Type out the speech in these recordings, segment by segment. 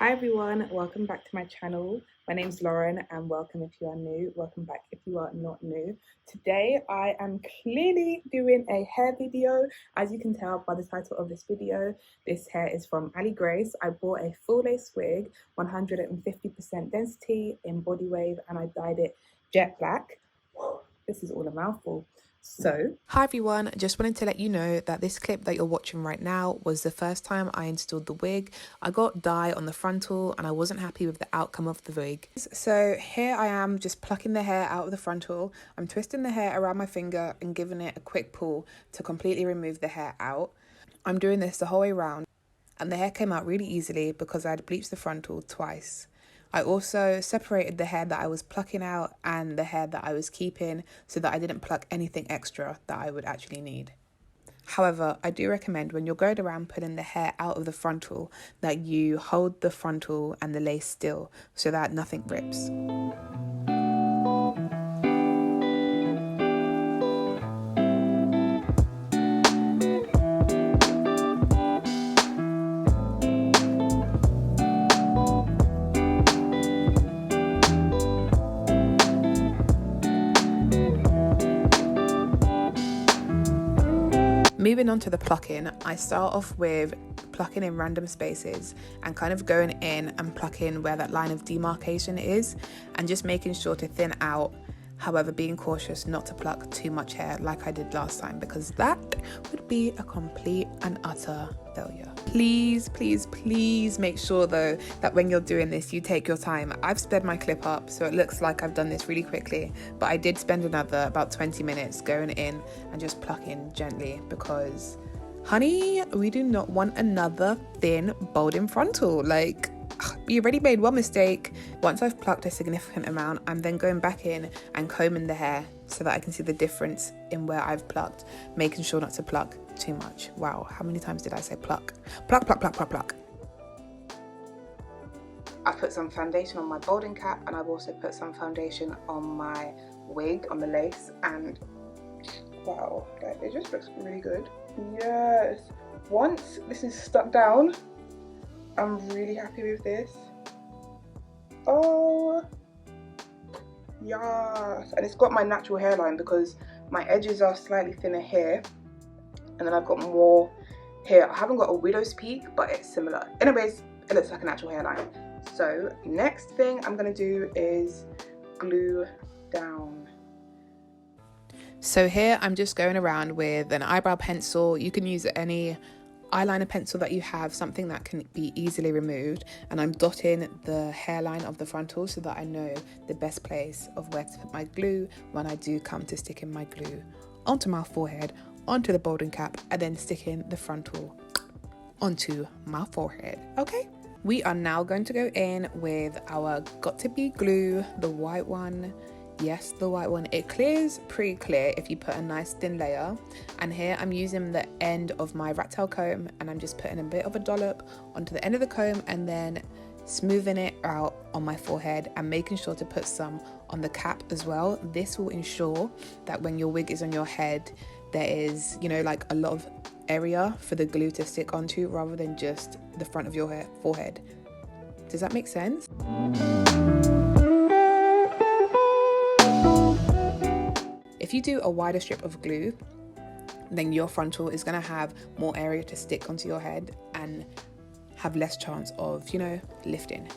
Hi everyone, welcome back to my channel. My name's Lauren and welcome if you are new, welcome back if you are not new. Today I am clearly doing a hair video. As you can tell by the title of this video, this hair is from Ali Grace. I bought a full lace wig, 150% density in body wave, and I dyed it jet black. This is all a mouthful. Hi everyone, just wanted to let you know that this clip that you're watching right now was the first time I installed the wig. I got dye on the frontal and I wasn't happy with the outcome of the wig. So here I am just plucking the hair out of the frontal. I'm twisting the hair around my finger and giving it a quick pull to completely remove the hair out. I'm doing this the whole way around and the hair came out really easily because I had bleached the frontal twice. I also separated the hair that I was plucking out and the hair that I was keeping so that I didn't pluck anything extra that I would actually need. However, I do recommend when you're going around pulling the hair out of the frontal that you hold the frontal and the lace still so that nothing rips. Moving on to the plucking, I start off with plucking in random spaces and kind of going in and plucking where that line of demarcation is and just making sure to thin out. However, being cautious not to pluck too much hair like I did last time because that would be a complete and utter failure. Please, please, please make sure though that when you're doing this, you take your time. I've sped my clip up so it looks like I've done this really quickly, but I did spend another about 20 minutes going in and just plucking gently because, honey, we do not want another thin, balding frontal. Like, you already made one mistake. Once I've plucked a significant amount, I'm then going back in and combing the hair so that I can see the difference in where I've plucked, making sure not to pluck too much. Wow, how many times did I say pluck? Pluck, pluck, pluck, pluck, pluck. I've put some foundation on my balding cap and I've also put some foundation on my wig, on the lace, and wow, it just looks really good. Yes, once this is stuck down, I'm really happy with this. Oh, yes. And it's got my natural hairline because my edges are slightly thinner here. And then I've got more here. I haven't got a widow's peak, but it's similar. Anyways, it looks like a natural hairline. So next thing I'm gonna do is glue down. So here I'm just going around with an eyebrow pencil. You can use any eyeliner pencil that you have, something that can be easily removed, and I'm dotting the hairline of the frontal so that I know the best place of where to put my glue when I do come to sticking my glue onto my forehead, onto the balding cap, and then sticking the frontal onto my forehead. Okay, we are now going to go in with our Got To Be glue, the white one. Yes, the white one. It clears pretty clear if you put a nice thin layer. And here I'm using the end of my rat tail comb and I'm just putting a bit of a dollop onto the end of the comb and then smoothing it out on my forehead and making sure to put some on the cap as well. This will ensure that when your wig is on your head, there is, like a lot of area for the glue to stick onto rather than just the front of your forehead. Does that make sense? If you do a wider strip of glue, then your frontal is going to have more area to stick onto your head and have less chance of, lifting.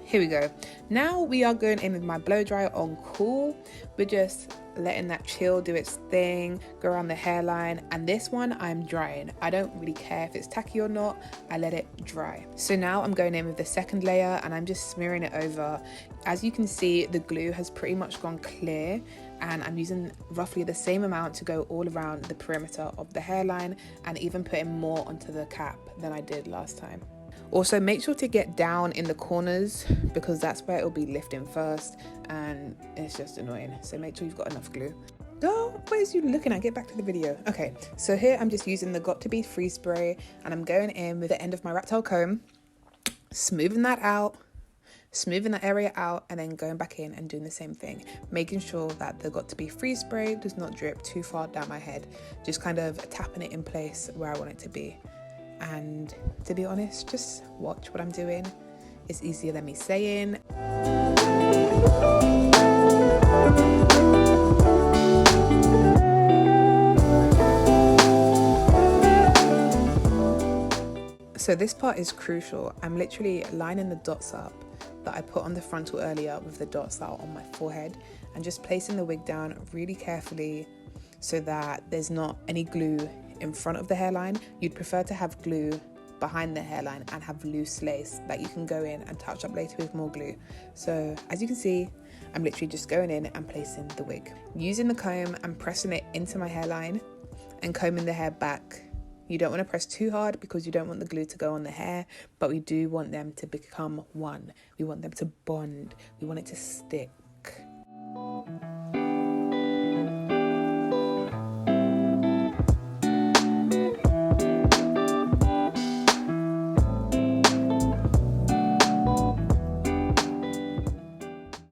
Here we go. Now we are going in with my blow dryer on cool. We're just letting that chill do its thing, go around the hairline, and this one I'm drying. I don't really care if it's tacky or not, I let it dry. So now I'm going in with the second layer and I'm just smearing it over. As you can see, the glue has pretty much gone clear and I'm using roughly the same amount to go all around the perimeter of the hairline and even putting more onto the cap than I did last time. Also, make sure to get down in the corners because that's where it'll be lifting first and it's just annoying. So make sure you've got enough glue. Oh, what is you looking at? Get back to the video. Okay, so here I'm just using the Got To Be Free Spray and I'm going in with the end of my rat tail comb, smoothing that out, smoothing that area out, and then going back in and doing the same thing, making sure that the Got To Be Free Spray does not drip too far down my head, just kind of tapping it in place where I want it to be. And to be honest, just watch what I'm doing. It's easier than me saying. So this part is crucial. I'm literally lining the dots up that I put on the frontal earlier with the dots out on my forehead, and just placing the wig down really carefully so that there's not any glue in front of the hairline. You'd prefer to have glue behind the hairline and have loose lace that you can go in and touch up later with more glue. So as you can see, I'm literally just going in and placing the wig. Using the comb and pressing it into my hairline and combing the hair back. You don't want to press too hard because you don't want the glue to go on the hair, but we do want them to become one. We want them to bond. We want it to stick.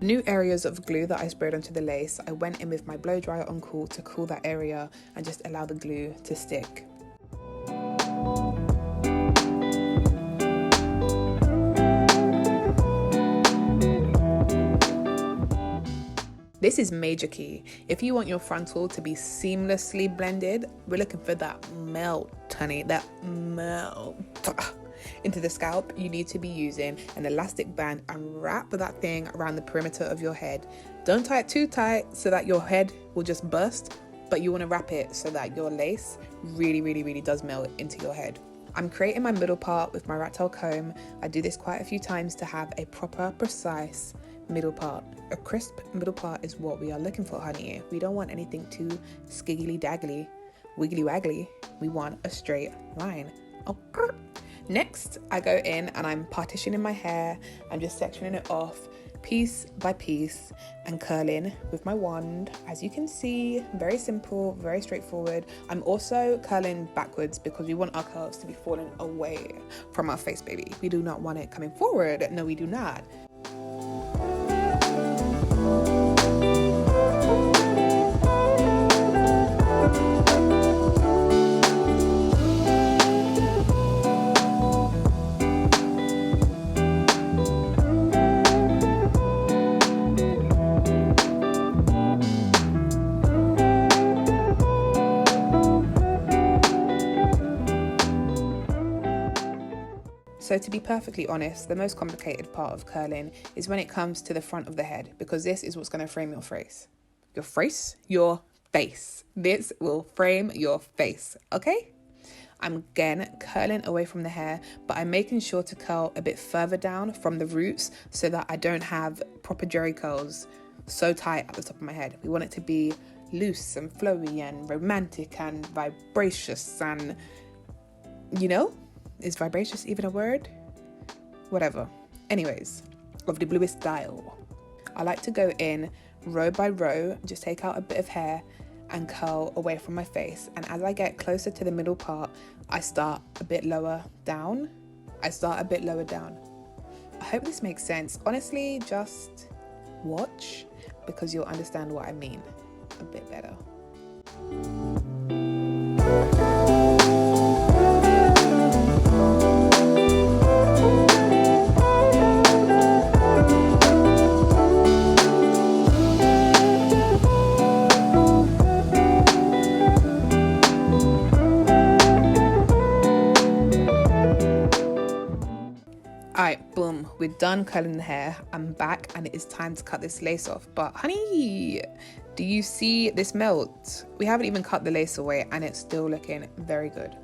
New areas of glue that I sprayed onto the lace, I went in with my blow dryer on cool to cool that area and just allow the glue to stick. This is major key. If you want your frontal to be seamlessly blended, we're looking for that melt, honey, that melt into the scalp. You need to be using an elastic band and wrap that thing around the perimeter of your head. Don't tie it too tight so that your head will just burst, but you want to wrap it so that your lace really does melt into your head. I'm creating my middle part with my rat tail comb. I do this quite a few times to have a proper, precise middle part. A crisp middle part is what we are looking for, honey. We don't want anything too skiggly daggly, wiggly waggly. We want a straight line. Oh. Next, I go in and I'm partitioning my hair. I'm just sectioning it off piece by piece and curling with my wand. As you can see, very simple, very straightforward. I'm also curling backwards because we want our curls to be falling away from our face, baby. We do not want it coming forward. No, we do not. So to be perfectly honest, the most complicated part of curling is when it comes to the front of the head, because this is what's going to frame your face. Your face? Your face. This will frame your face, okay? I'm again curling away from the hair, but I'm making sure to curl a bit further down from the roots so that I don't have proper jerry curls so tight at the top of my head. We want it to be loose and flowy and romantic and vibracious and, you know? Is vibracious even a word? Whatever. Anyways, of the bluest style. I like to go in row by row, just take out a bit of hair and curl away from my face. And as I get closer to the middle part, I start a bit lower down. I hope this makes sense. Honestly, just watch because you'll understand what I mean a bit better. Alright, boom, we're done curling the hair. I'm back and it is time to cut this lace off. But honey, do you see this melt? We haven't even cut the lace away and it's still looking very good,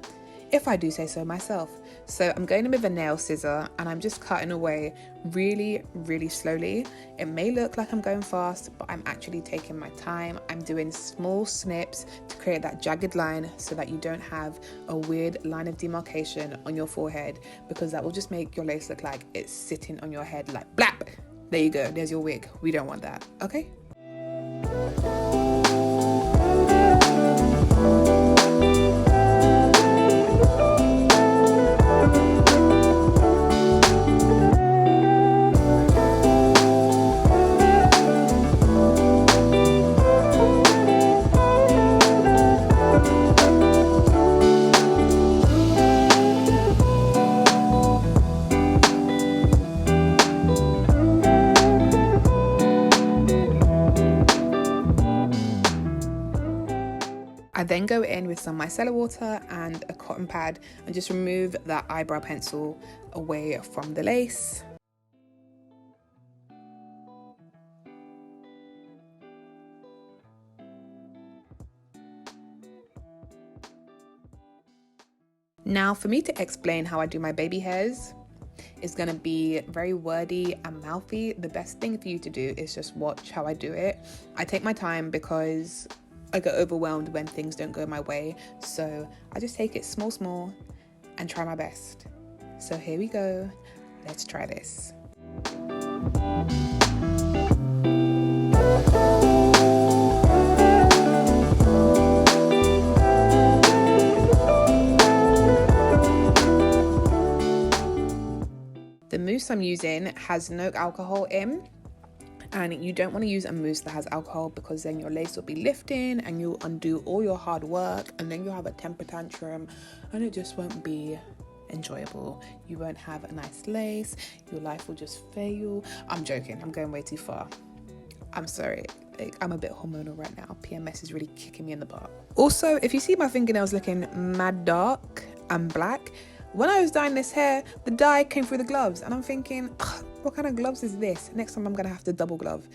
if I do say so myself. So I'm going in with a nail scissor and I'm just cutting away really slowly. It may look like I'm going fast, but I'm actually taking my time. I'm doing small snips to create that jagged line so that you don't have a weird line of demarcation on your forehead, because that will just make your lace look like it's sitting on your head like blap. There you go, there's your wig. We don't want that, okay? then go in with some micellar water and a cotton pad and just remove that eyebrow pencil away from the lace. Now, for me to explain how I do my baby hairs is going to be very wordy and mouthy. The best thing for you to do is just watch how I do it. I take my time because I get overwhelmed when things don't go my way. So I just take it small and try my best. So here we go. Let's try this. The mousse I'm using has no alcohol in, and you don't want to use a mousse that has alcohol because then your lace will be lifting and you'll undo all your hard work, and then you'll have a temper tantrum and it just won't be enjoyable. You won't have a nice lace, your life will just fail. I'm joking, I'm going way too far. I'm sorry, I'm a bit hormonal right now. PMS is really kicking me in the butt. Also, if you see my fingernails looking mad dark and black, when I was dyeing this hair, the dye came through the gloves and I'm thinking, what kind of gloves is this? Next time I'm gonna have to double glove.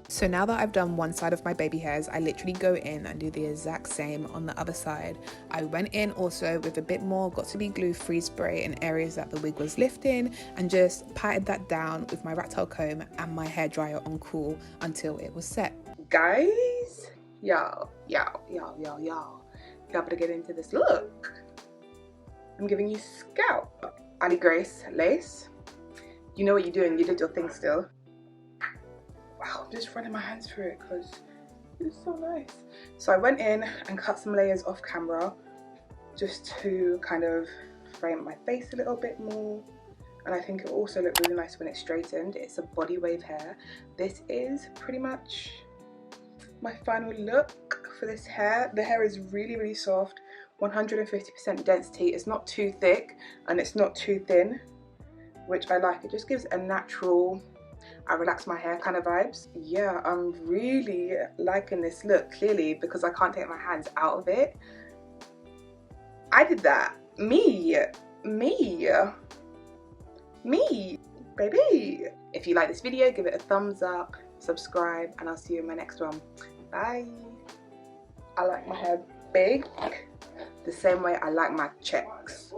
So now that I've done one side of my baby hairs, I literally go in and do the exact same on the other side. I went in also with a bit more Got To Be Glue freeze spray in areas that the wig was lifting and just patted that down with my rat tail comb and my hairdryer on cool until it was set. Guys, y'all better get into this look. I'm giving you scalp Ali Grace lace. You know what you're doing, you did your thing still. Wow, I'm just running my hands through it because it's so nice. So I went in and cut some layers off camera just to kind of frame my face a little bit more, and I think it will also look really nice when it's straightened. It's a body wave hair. This is pretty much my final look for this hair. The hair is really soft, 150% density. It's not too thick and it's not too thin, which I like. It just gives a natural, I relax my hair kind of vibes. Yeah, I'm really liking this look, clearly because I can't take my hands out of it. I did that. Me, baby. If you like this video, give it a thumbs up, subscribe, and I'll see you in my next one. Bye. I like my hair big, the same way I like my checks.